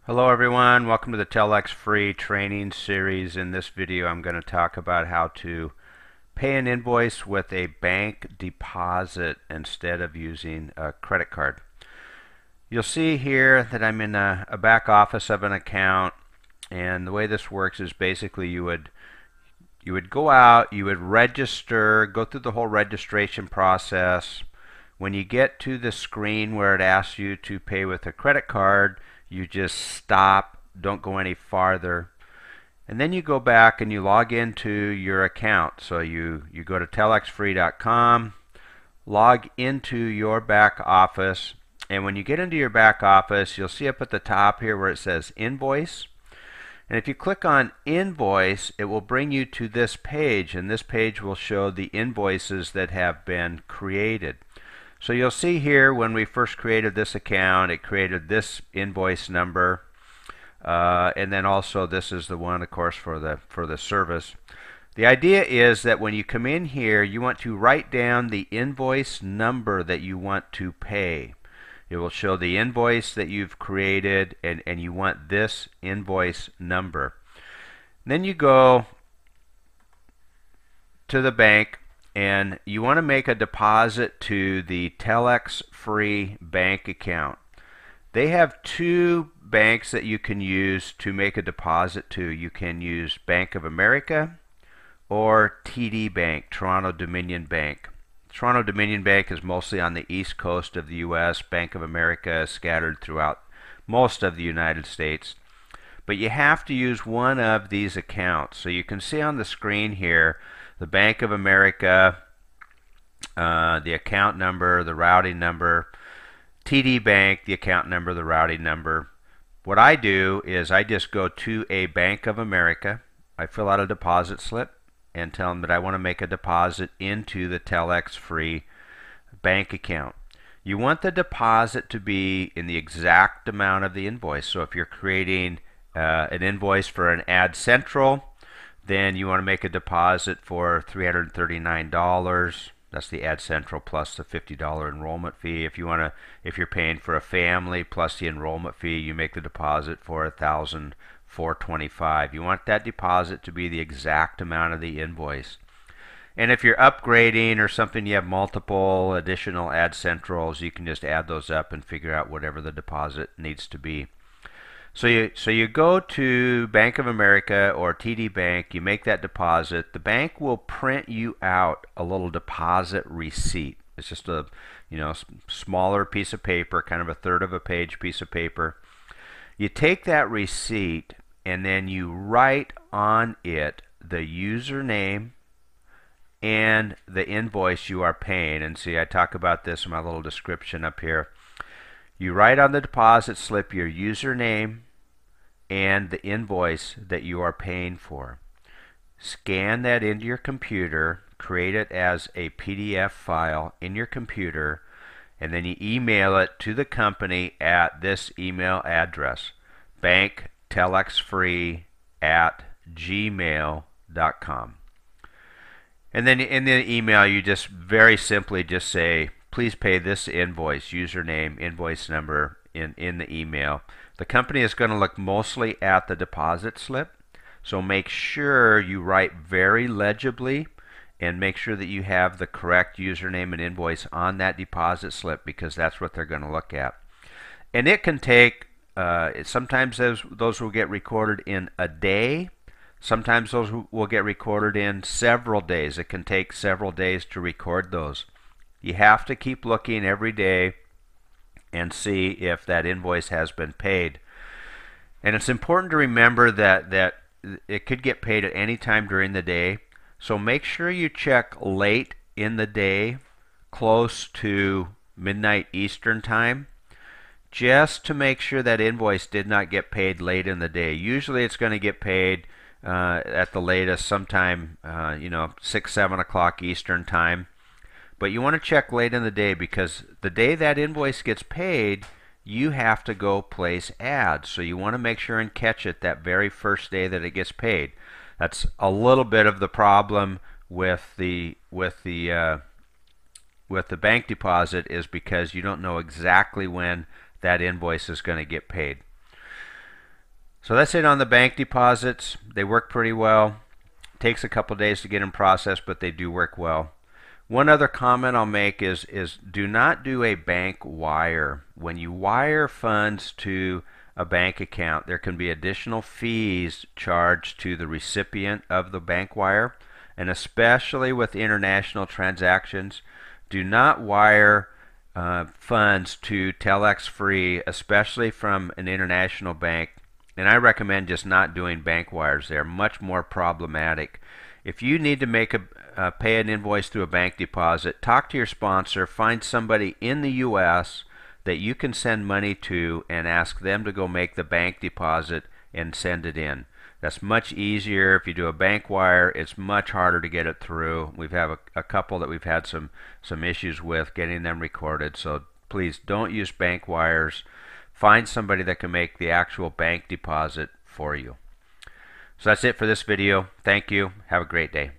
Hello everyone, welcome to the TelexFREE Training series. In this video I'm going to talk about how to pay an invoice with a bank deposit instead of using a credit card. You'll see here that I'm in a back office of an account, and the way this works is basically you would go out, you would register, go through the whole registration process. When you get to the screen where it asks you to pay with a credit card, you just stop, don't go any farther, and then you go back and you log into your account. So you go to TelexFREE.com, log into your back office, and when you get into your back office, you'll see up at the top here where it says invoice. And if you click on invoice, it will bring you to this page, and this page will show the invoices that have been created. So you'll see here when we first created this account, it created this invoice number, and then also this is the one, of course, for the service. The idea is that when you come in here, you want to write down the invoice number that you want to pay. It will show the invoice that you've created, and you want this invoice number. Then you go to the bank, and you want to make a deposit to the TelexFREE bank account. They have two banks that you can use to make a deposit to. You can use Bank of America or TD Bank, Toronto Dominion Bank. Toronto Dominion Bank is mostly on the east coast of the U.S. Bank of America is scattered throughout most of the United States. But you have to use one of these accounts. So you can see on the screen here the Bank of America, the account number, the routing number, TD Bank, the account number, the routing number. What I do is I just go to a Bank of America, I fill out a deposit slip, and tell them that I want to make a deposit into the TelexFREE bank account. You want the deposit to be in the exact amount of the invoice. So if you're creating an invoice for an Ad Central, then you want to make a deposit for $339. That's the Ad Central plus the $50 enrollment fee. If you're paying for a family plus the enrollment fee, you make the deposit for $1,425. You want that deposit to be the exact amount of the invoice. And if you're upgrading or something, you have multiple additional Ad Centrals, you can just add those up and figure out whatever the deposit needs to be. So you go to Bank of America or TD Bank, you make that deposit. The bank will print you out a little deposit receipt. It's just a smaller piece of paper, kind of a third of a page piece of paper. You take that receipt and then you write on it the username and the invoice you are paying. And see, I talk about this in my little description up here. You write on the deposit slip your username and the invoice that you are paying for. Scan that into your computer, create it as a PDF file in your computer, and then you email it to the company at this email address, banktelexfree@gmail.com. And then in the email you just very simply just say, please pay this invoice, username, invoice number in the email. The company is going to look mostly at the deposit slip, so make sure you write very legibly and make sure that you have the correct username and invoice on that deposit slip, because that's what they're going to look at. And it can take, sometimes those will get recorded in a day. Sometimes those will get recorded in several days. It can take several days to record those. You have to keep looking every day and see if that invoice has been paid. And it's important to remember that it could get paid at any time during the day. So make sure you check late in the day, close to midnight Eastern time, just to make sure that invoice did not get paid late in the day. Usually it's going to get paid at the latest sometime 6, 7 o'clock Eastern time. But you want to check late in the day, because the day that invoice gets paid, you have to go place ads. So you want to make sure and catch it that very first day that it gets paid. That's a little bit of the problem with the bank deposit, is because you don't know exactly when that invoice is going to get paid. So that's it on the bank deposits. They work pretty well. Takes a couple days to get them processed, but they do work well. One other comment I'll make is do not do a bank wire. When you wire funds to a bank account, there can be additional fees charged to the recipient of the bank wire, and especially with international transactions, do not wire funds to TelexFREE, especially from an international bank. And I recommend just not doing bank wires. They're much more problematic. If you need to make pay an invoice through a bank deposit, talk to your sponsor, find somebody in the U.S. that you can send money to and ask them to go make the bank deposit and send it in. That's much easier. If you do a bank wire, it's much harder to get it through. We've had a couple that we've had some issues with getting them recorded, so please don't use bank wires. Find somebody that can make the actual bank deposit for you. So that's it for this video. Thank you. Have a great day.